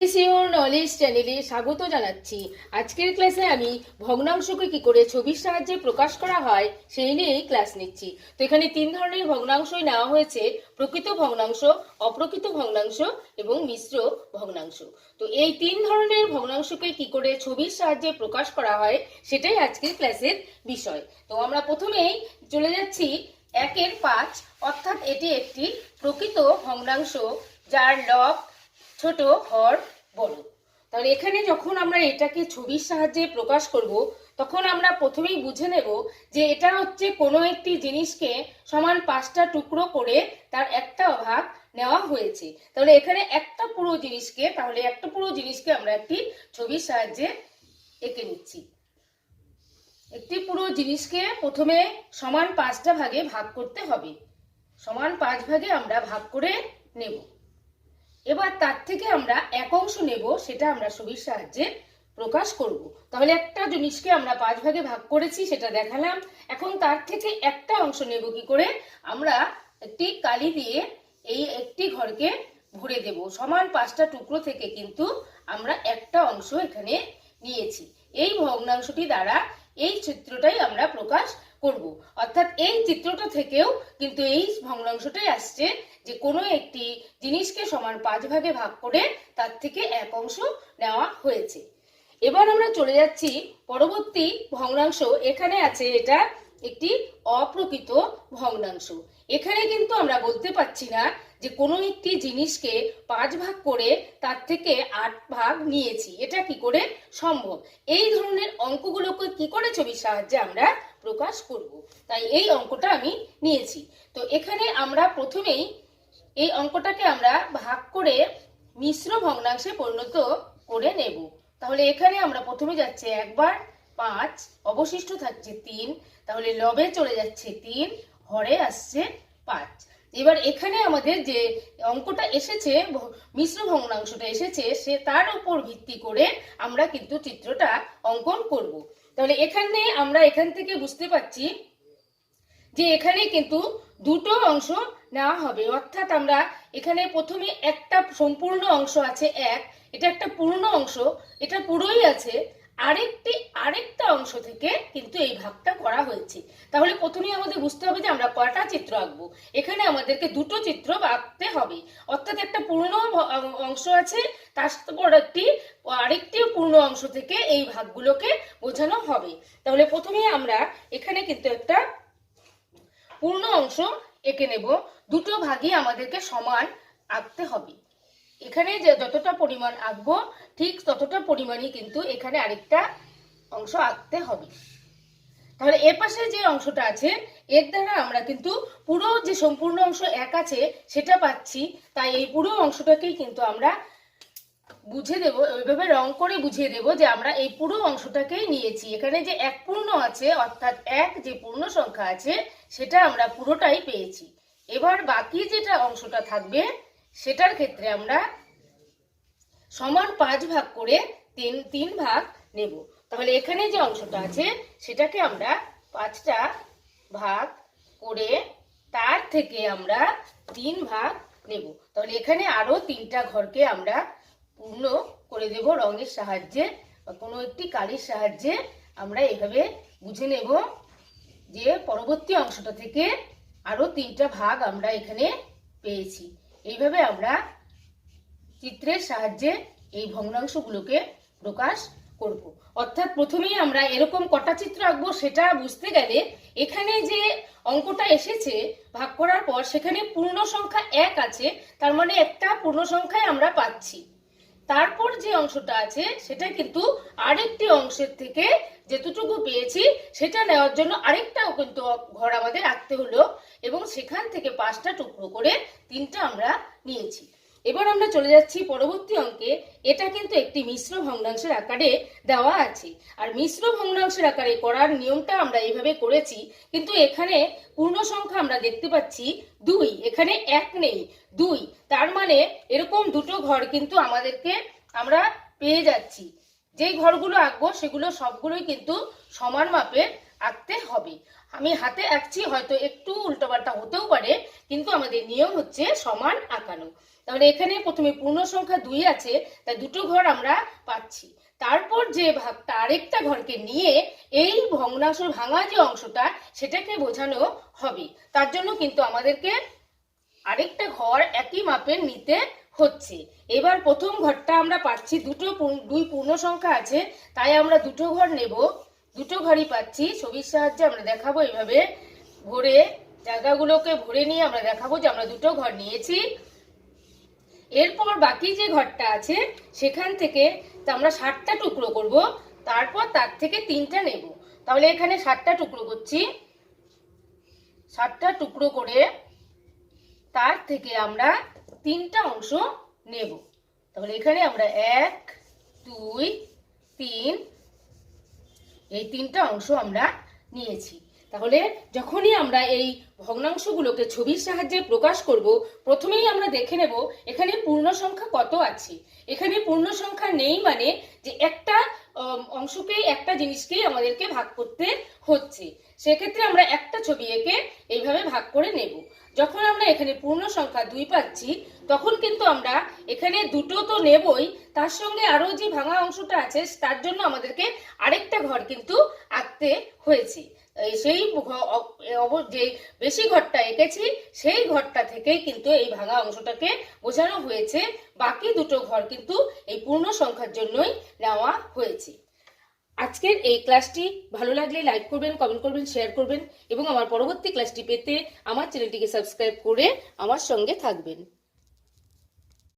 Sure knowledge চ্যানেলে স্বাগত জানাচ্ছি। আজকের ক্লাসে আমি ভগ্নাংশকে কি করে ছবির সাহায্যে প্রকাশ করা হয় সেই নিয়েই ক্লাস নিচ্ছি। তো এখানে তিন ধরনের ভগ্নাংশই নেওয়া হয়েছে: প্রকৃত ভগ্নাংশ, অপ্রকৃত ভগ্নাংশ এবং মিশ্র ভগ্নাংশ। তো এই তিন ধরনের ভগ্নাংশকে কি করে ছবির সাহায্যে প্রকাশ করা হয় সেটাই আজকের ক্লাসের বিষয়। তো আমরা প্রথমেই চলে যাচ্ছি 1/5, অর্থাৎ এটি একটি প্রকৃত ভগ্নাংশ যার লব ছোট, হর বড়। তাহলে এখানে যখন আমরা এটাকে ছবির সাহায্যে প্রকাশ করব তখন আমরা প্রথমেই বুঝে নেব যে এটা হচ্ছে কোনো একটি জিনিসকে সমান 5টা টুকরো করে তার একটা ভাগ নেওয়া হয়েছে। তাহলে এখানে একটা পুরো জিনিসকে আমরা একটি ছবির সাহায্যে এঁকে নিচ্ছি। একটি পুরো জিনিসকে প্রথমে সমান 5টা ভাগে ভাগ করতে হবে। সমান 5 ভাগে আমরা ভাগ করে নেব। এবার তার থেকে আমরা এক অংশ নেব, সেটা আমরা ছবির সাহায্যে প্রকাশ করব। তাহলে একটা জিনিসকে আমরা 5 ভাগে ভাগ করেছি, সেটা দেখালাম। এখন তার থেকে একটা অংশ নেব কি করে? আমরা একটি কালি দিয়ে এই একটি ঘরকে ভরে দেব। সমান 5টা টুকরো থেকে কিন্তু আমরা একটা অংশ এখানে নিয়েছি। এই ভগ্নাংশটি দ্বারা এই চিত্রটাই আমরা প্রকাশ করব। অর্থাৎ এই চিত্রটা থেকেও কিন্তু এই ভগ্নাংশটাই আসছে যে কোনো একটি জিনিসকে সমান 5 ভাগে ভাগ করে তার থেকে এক অংশ নেওয়া হয়েছে। এবার আমরা চলে যাচ্ছি পরবর্তী ভগ্নাংশ। এখানে আছে এটা একটি অপ্রকৃত ভগ্নাংশ। এখানে কিন্তু আমরা বলতে পারছি না যে কোনো একটি জিনিসকে 5 ভাগ করে তার থেকে 8 ভাগ নিয়েছি। এটা কি করে সম্ভব? এই ধরনের অঙ্কগুলোকে কি করে ছবির সাহায্যে আমরা প্রকাশ করব, তাই এই অঙ্কটা আমি নিয়েছি। তো এখানে আমরা প্রথমেই এই অঙ্কটাকে আমরা ভাগ করে মিশ্র ভগ্নাংশে পরিণত করে নেব। তাহলে এখানে আমরা প্রথমে যাচ্ছে 1/5, অবশিষ্ট থাকছে 3। তাহলে লবে চলে যাচ্ছে 3, হরে আসছে 5। এবার এখানে আমাদের যে অঙ্কটা এসেছে, মিশ্র ভগ্নাংশটা এসেছে, সে তার উপর ভিত্তি করে আমরা কিন্তু চিত্রটা অঙ্কন করব। তাহলে এখানে আমরা এখান থেকে বুঝতে পারছি যে এখানে কিন্তু দুটো অংশ নেওয়া হবে। অর্থাৎ আমরা এখানে প্রথমে একটা সম্পূর্ণ অংশ আছে, এটা একটা পূর্ণ অংশ, এটা পুরোই আছে। আরেকটা অংশ থেকে কিন্তু এই ভাগটা করা হয়েছে। তাহলে প্রথমেই আমাদের বুঝতে হবে যে আমরা কয়টা চিত্র আঁকবো। এখানে আমাদেরকে দুটো চিত্র আঁকতে হবে। অর্থাৎ একটা পূর্ণ অংশ আছে, তারপর আরেকটি পূর্ণ অংশ থেকে এই ভাগগুলোকে বোঝানো হবে। তাহলে প্রথমেই আমরা এখানে কিন্তু একটা পূর্ণ অংশ এঁকে নেব। দুটো ভাগই আমাদেরকে সমান আঁকতে হবে। এখানে যে যতটা পরিমাণ আঁকবো ঠিক ততটা পরিমাণই কিন্তু এখানে আরেকটা অংশ আঁকতে হবে। তাহলে এর পাশে যে অংশটা আছে এর দ্বারা আমরা কিন্তু পুরো যে সম্পূর্ণ অংশ এক আছে সেটা পাচ্ছি। তাই এই পুরো অংশটাকেই কিন্তু আমরা বুঝে দেব, ওইভাবে রং করে বুঝিয়ে দেব যে আমরা এই পুরো অংশটাকেই নিয়েছি। এখানে যে এক পূর্ণ আছে, অর্থাৎ এক যে পূর্ণ সংখ্যা আছে সেটা আমরা পুরোটাই পেয়েছি। এবার বাকি যেটা অংশটা থাকবে সেটার ক্ষেত্রে আমরা সমান 5 ভাগ করে তিন ভাগ নেব। তাহলে এখানে যে অংশটা আছে সেটাকে আমরা 5টা ভাগ করে তার থেকে আমরা 3 ভাগ নেব। তাহলে এখানে আরো 3টা ঘরকে আমরা পূর্ণ করে দেব রঙের সাহায্যে বা কোনো একটি কালির সাহায্যে। আমরা এভাবে বুঝে নেব যে পরবর্তী অংশটা থেকে আরো 3টা ভাগ আমরা এখানে পেয়েছি। এইভাবে আমরা চিত্রের সাহায্যে এই ভগ্নাংশগুলোকে প্রকাশ করব। অর্থাৎ প্রথমেই আমরা এরকম কটা চিত্র আঁকবো সেটা বুঝতে গেলে এখানে যে অঙ্কটা এসেছে ভাগ করার পর সেখানে পূর্ণ সংখ্যা 1 আছে, তার মানে একটা পূর্ণ সংখ্যায় আমরা পাচ্ছি। তারপর যে অংশটা আছে সেটা কিন্তু আরেকটি অংশের থেকে যেতটুকু পেয়েছি সেটা নেওয়ার জন্য আরেকটাও কিন্তু ঘর আমাদের আঁকতে হলো, এবং সেখান থেকে 5টা টুকরো করে 3টা আমরা নিয়েছি। এবার আমরা চলে যাচ্ছি পরবর্তী অঙ্কে। এটা কিন্তু একটি মিশ্র ভগ্নাংশের আকারে দেওয়া আছে। আর মিশ্র ভগ্নাংশের আকারে করার নিয়মটা আমরা এইভাবে করেছি, কিন্তু এখানে পূর্ণ সংখ্যা আমরা দেখতে পাচ্ছি 2, এখানে 1 নেই, 2। তার মানে এরকম দুটো ঘর কিন্তু আমাদেরকে আমরা পেয়ে যাচ্ছি। যেই ঘরগুলো আঁকবো সেগুলো সবগুলোই কিন্তু সমান মাপের আঁকতে হবে। আমি হাতে আঁকছি, হয়তো একটু উল্টোপাল্টা হতেও পারে, কিন্তু আমাদের নিয়ম হচ্ছে সমান আঁকানো। তাহলে এখানে প্রথমে পূর্ণ সংখ্যা 2 আছে, তাই দুটো ঘর আমরা পাচ্ছি। তারপর যে ভাগটা আরেকটা ঘরকে নিয়ে এই ভগ্নাংশ ভাঙা যে অংশটা সেটাকে বোঝানো হবে, তার জন্য কিন্তু আমাদেরকে আরেকটা ঘর একই মাপের নিতে হচ্ছে। এবার প্রথম ঘরটা আমরা পাচ্ছি, দুই পূর্ণ সংখ্যা আছে, তাই আমরা দুটো ঘর নেব। দুটো ঘরই পাচ্ছি, ছবির সাহায্যে আমরা দেখাবো। এইভাবে ভরে জায়গাগুলোকে ভরে নিয়ে আমরা দেখাবো যে আমরা দুটো ঘর নিয়েছি। এরপর বাকি যে ঘরটা আছে সেখান থেকে আমরা 7টা টুকরো করব, তারপর তার থেকে 3টা নেব। তাহলে এখানে 7টা টুকরো করছি। 7টা টুকরো করে তার থেকে আমরা 3টা অংশ নেব। তাহলে এখানে আমরা 1 2 3 এই 3টা অংশ আমরা নিয়েছি। তাহলে যখনই আমরা এই ভগ্নাংশগুলোকে ছবির সাহায্যে প্রকাশ করব, প্রথমেই আমরা দেখে নেব এখানে পূর্ণ সংখ্যা কত আছে। এখানে পূর্ণ সংখ্যা নেই, মানে যে একটা অংশকেই, একটা জিনিসকেই আমাদেরকে ভাগ করতে হচ্ছে। সেক্ষেত্রে আমরা একটা ছবি এঁকে এইভাবে ভাগ করে নেব। যখন আমরা এখানে পূর্ণ সংখ্যা 2 পাচ্ছি, তখন কিন্তু আমরা এখানে দুটো তো নেবই, তার সঙ্গে আরো যে ভাঙা অংশটা আছে তার জন্য আমাদেরকে আরেকটা ঘর কিন্তু আঁকতে হয়েছে। সেই যে বেশি ঘরটা এঁকেছি সেই ঘরটা থেকেই কিন্তু এই ভাঙা অংশটাকে বোঝানো হয়েছে। বাকি দুটো ঘর কিন্তু এই পূর্ণ সংখ্যার জন্যই নেওয়া হয়েছে। আজকের এই ক্লাসটি ভালো লাগলে লাইক করবেন, কমেন্ট করবেন, শেয়ার করবেন এবং আমার পরবর্তী ক্লাসটি পেতে আমার চ্যানেলটিকে সাবস্ক্রাইব করে আমার সঙ্গে থাকবেন।